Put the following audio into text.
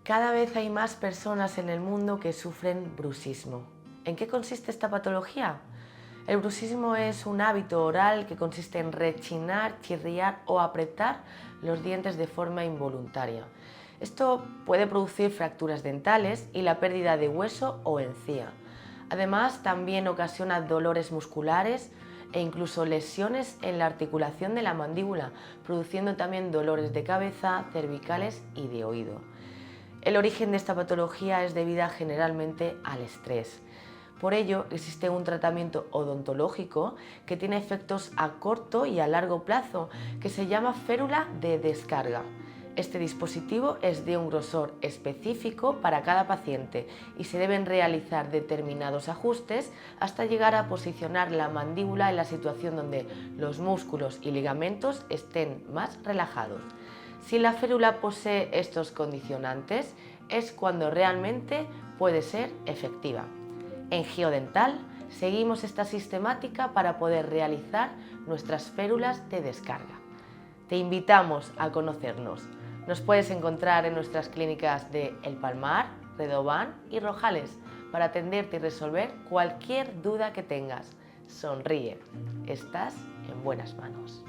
Cada vez hay más personas en el mundo que sufren bruxismo. ¿En qué consiste esta patología? El bruxismo es un hábito oral que consiste en rechinar, chirriar o apretar los dientes de forma involuntaria. Esto puede producir fracturas dentales y la pérdida de hueso o encía. Además, también ocasiona dolores musculares e incluso lesiones en la articulación de la mandíbula, produciendo también dolores de cabeza, cervicales y de oído. El origen de esta patología es debida generalmente al estrés. Por ello, existe un tratamiento odontológico que tiene efectos a corto y a largo plazo, que se llama férula de descarga. Este dispositivo es de un grosor específico para cada paciente y se deben realizar determinados ajustes hasta llegar a posicionar la mandíbula en la situación donde los músculos y ligamentos estén más relajados. Si la férula posee estos condicionantes, es cuando realmente puede ser efectiva. En Geodental seguimos esta sistemática para poder realizar nuestras férulas de descarga. Te invitamos a conocernos. Nos puedes encontrar en nuestras clínicas de El Palmar, Redován y Rojales para atenderte y resolver cualquier duda que tengas. Sonríe, estás en buenas manos.